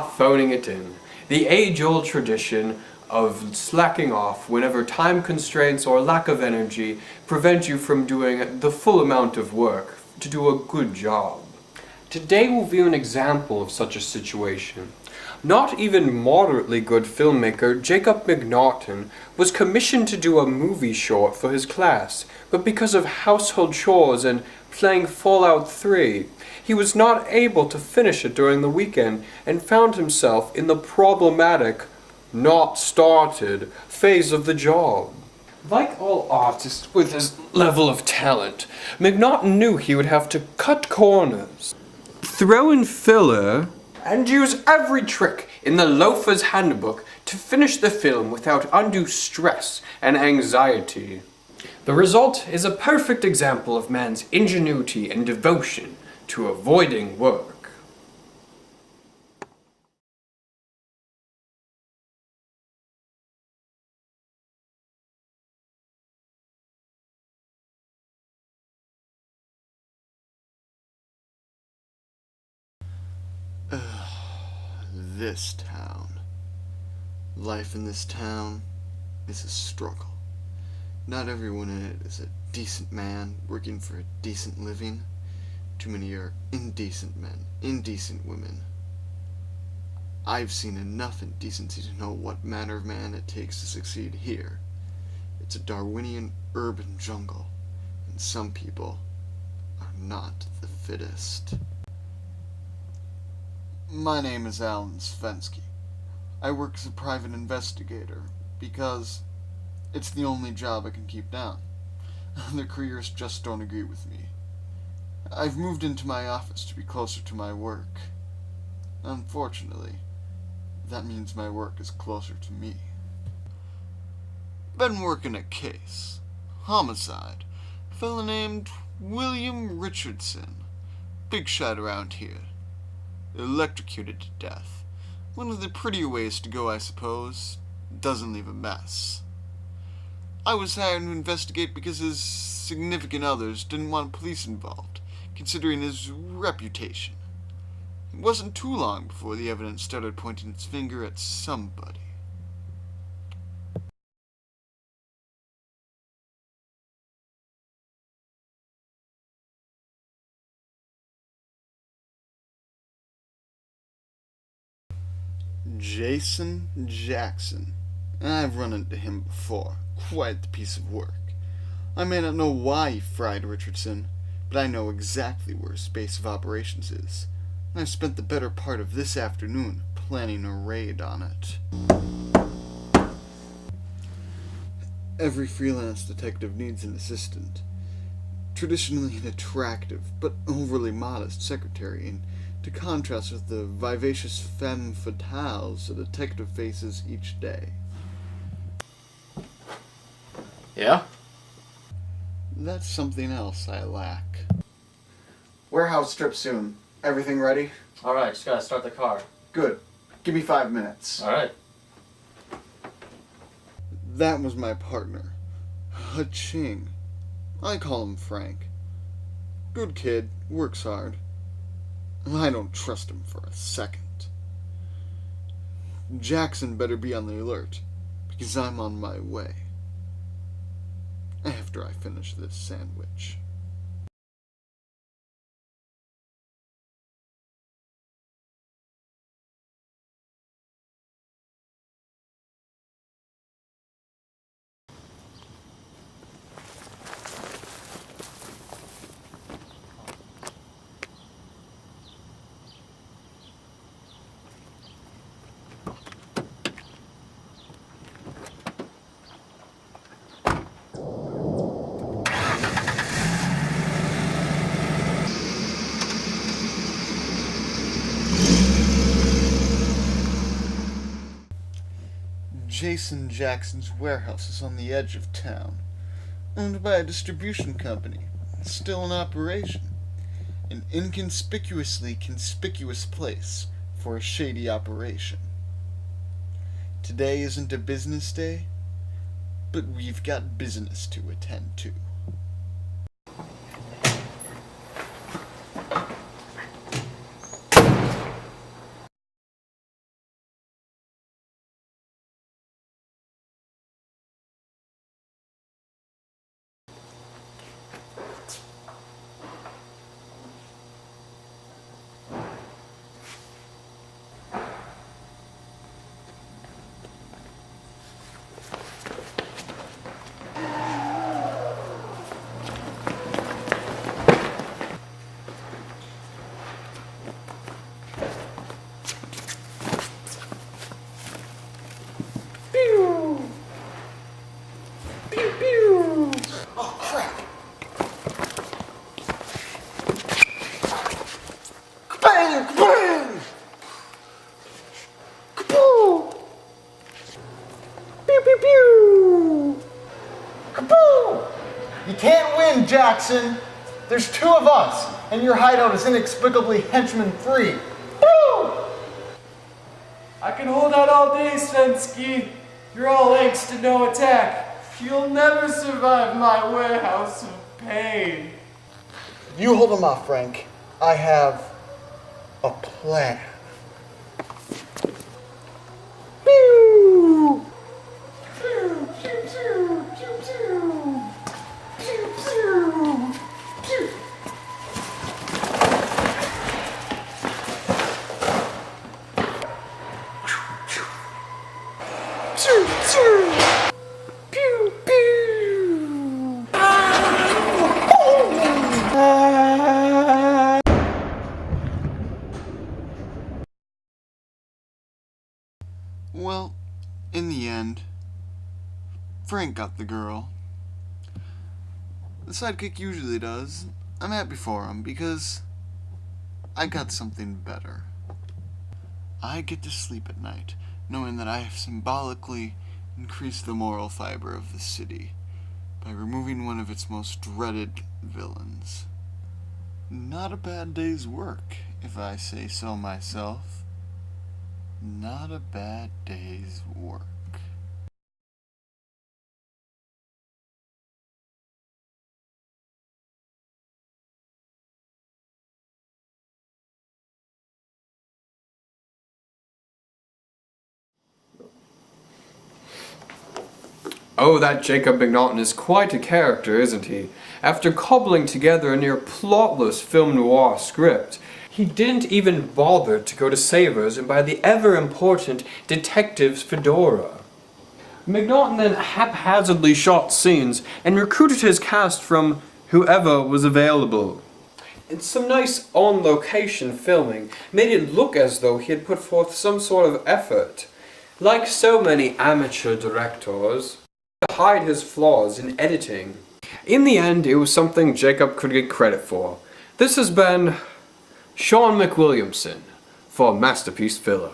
phoning it in. The age-old tradition of slacking off whenever time constraints or lack of energy prevent you from doing the full amount of work to do a good job. Today we'll view an example of such a situation. Not even moderately good filmmaker Jacob McNaughton was commissioned to do a movie short for his class, but because of household chores and playing Fallout 3, he was not able to finish it during the weekend and found himself in the problematic, not started phase of the job. Like all artists with his level of talent, McNaughton knew he would have to cut corners, throw in filler, and use every trick in the loafer's handbook to finish the film without undue stress and anxiety. The result is a perfect example of man's ingenuity and devotion to avoiding work. This town. Life in this town is a struggle. Not everyone in it is a decent man working for a decent living. Too many are indecent men, indecent women. I've seen enough indecency to know what manner of man it takes to succeed here. It's a Darwinian urban jungle, and some people are not the fittest. My name is Alan Svenski. I work as a private investigator because it's the only job I can keep down. Other careers just don't agree with me. I've moved into my office to be closer to my work. Unfortunately, that means my work is closer to me. Been working a case. Homicide. A fella named William Richardson. Big shot around here. Electrocuted to death. One of the prettier ways to go, I suppose. Doesn't leave a mess. I was hired to investigate because his significant others didn't want police involved, considering his reputation. It wasn't too long before the evidence started pointing its finger at somebody. Jason Jackson. I've run into him before. Quite the piece of work. I may not know why he fried Richardson, but I know exactly where his base of operations is. And I've spent the better part of this afternoon planning a raid on it. Every freelance detective needs an assistant. Traditionally an attractive, but overly modest secretary, and to contrast with the vivacious femme fatales a detective faces each day. Yeah? That's something else I lack. Warehouse strip soon. Everything ready? Alright, just gotta start the car. Good. Give me 5 minutes. Alright. That was my partner, Ha-Ching. I call him Frank. Good kid, works hard. I don't trust him for a second. Jackson better be on the alert, because I'm on my way. After I finish this sandwich. Jason Jackson's warehouse is on the edge of town, owned by a distribution company, still in operation. An inconspicuously conspicuous place for a shady operation. Today isn't a business day, but we've got business to attend to. Pew pew! Oh crap! Kabang! Kabang! Kaboo! Pew pew pew! Kaboo! You can't win, Jackson. There's two of us, and your hideout is inexplicably henchman-free. Woo! I can hold out all day, Svenski. You're all angst and no attack. You'll never survive my warehouse of pain. You hold him off, Frank. I have a plan. Pew! Pew, pew, pew, pew, pew. Pew, pew, pew. Pew, pew. Pew, pew. Well, in the end, Frank got the girl. The sidekick usually does. I'm happy for him because I got something better. I get to sleep at night, knowing that I have symbolically increased the moral fiber of the city by removing one of its most dreaded villains. Not a bad day's work, if I say so myself. Not a bad day's work. Oh, that Jacob McNaughton is quite a character, isn't he? After cobbling together a near plotless film noir script, he didn't even bother to go to Savers and buy the ever-important detective's fedora. McNaughton then haphazardly shot scenes and recruited his cast from whoever was available. And some nice on-location filming made it look as though he had put forth some sort of effort. Like so many amateur directors, to hide his flaws in editing. In the end, it was something Jacob could get credit for. This has been Sean McWilliamson for Masterpiece Filler.